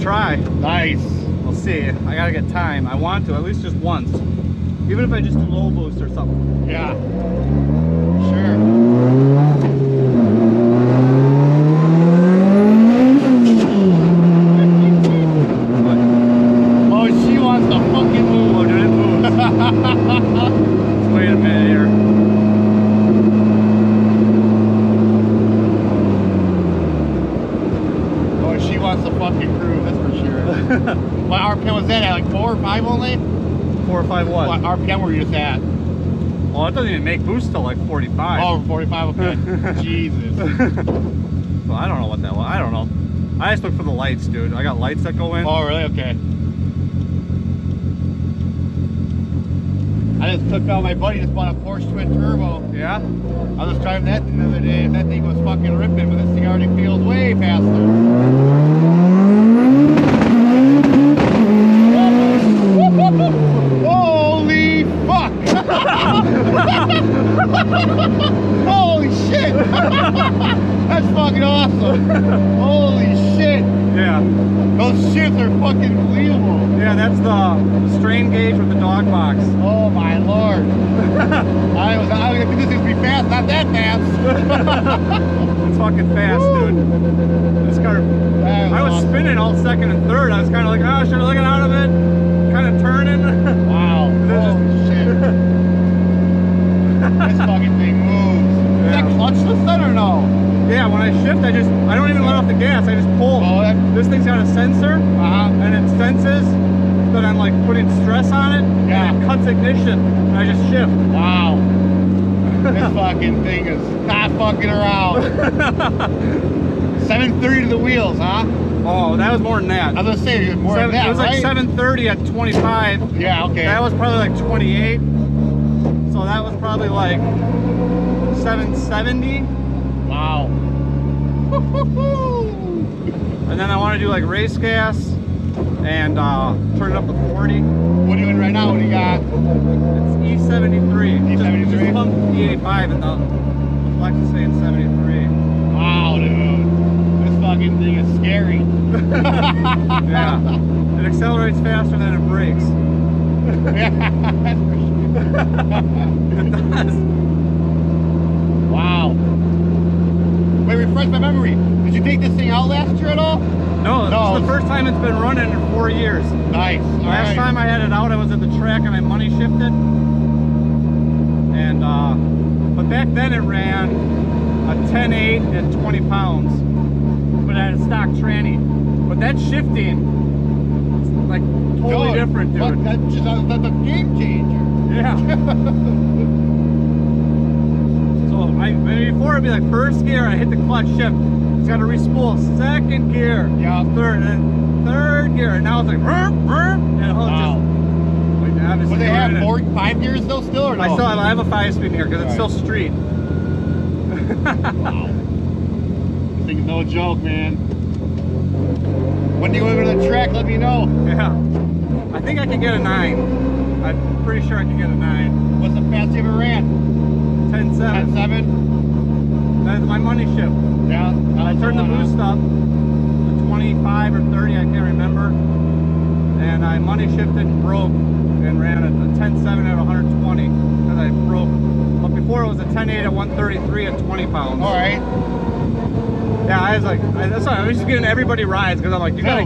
try. Nice. We'll see. I gotta get time. I want to, at least just once. Even if I just do low boost or something. Yeah. Sure. Oh, she wants to fucking move. Oh, dude, it moves. Let's wait a minute here. Oh, she wants to fucking cruise, that's for sure. What RPM was that at? Like 4 or 5 only? 4 or 5 what? What RPM were you just at? Well, it doesn't even make boost till like 45. Oh, 45, okay. Jesus. So I don't know what that was. I don't know. I just look for the lights, dude. I got lights that go in. Oh, really? Okay. I just took out my buddy, just bought a Porsche twin turbo. Yeah? I was driving that thing the other day, and that thing was fucking ripping, but this thing already feels way faster. Holy fuck! Holy shit! That's fucking awesome! Holy shit! Yeah. Those shits are fucking believable. Yeah, that's the strain gauge with the dog box. Oh my lord! I was thinking this is gonna be fast, not that fast. It's fucking fast, dude. This car, I was awesome. spinning all second and third. I was kind of like, oh, should I get out of it? Kind of turning. Wow! Holy shit! This fucking thing moves. Is that clutchless then or no? Yeah, when I shift, I don't even let off the gas. I just pull. Oh, This thing's got a sensor, and it senses that I'm like putting stress on it, Yeah. and it cuts ignition, and I just shift. Wow. This fucking thing is not fucking around. 730 to the wheels, huh? Oh, that was more than that. I was gonna say more than that, It was right? like 730 at 25. Yeah, okay. That was probably like 28. So that was probably like 770. Wow. And then I want to do like race gas and turn it up to 40. What are you doing right now? What do you got? It's E73. E73? Just pumped E85 and the flex is saying 73. Wow, dude. This fucking thing is scary. Yeah. It accelerates faster than it brakes. Yeah, that's for sure. It does. Wow. Wait, refresh my memory. Did you take this thing out last year at all? No, this is the first time it's been running in 4 years. Nice. Last time I had it out, I was at the track and I money shifted. And, but back then it ran a 10.8 at 20 pounds. But I had a stock tranny. But that shifting, it's like totally different, dude. Fuck, that's a game changer. Yeah. So before it'd be like first gear, I hit the clutch shift. It's got to respool. Second gear. Yeah. Third, and then third gear. And now it's like, and Wow. just, like, obviously Would they have doing it. 5 gears though still or no? I have a 5-speed here because it's still street. Wow. This thing's no joke, man. When you go to the track, let me know. Yeah. I think I can get a 9. I'm pretty sure I can get a 9. What's the fastest you ever ran? 10.7. 10.7? That's my money shift. Yeah. I turned the boost up to 25 or 30, I can't remember. And I money shifted and broke and ran a 10.7 at 120 because I broke. But before it was a 10.8 at 133 at 20 pounds. All right. Yeah, I was like, that's why I was just giving everybody rides because I'm like, you gotta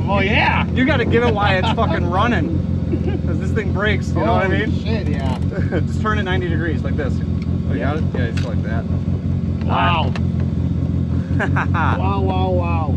give it while it's fucking running. Because this thing breaks, you know what I mean? Shit, yeah. Just turn it 90 degrees like this. Oh, you got it? Yeah, it's like that. Wow. Wow, wow, wow.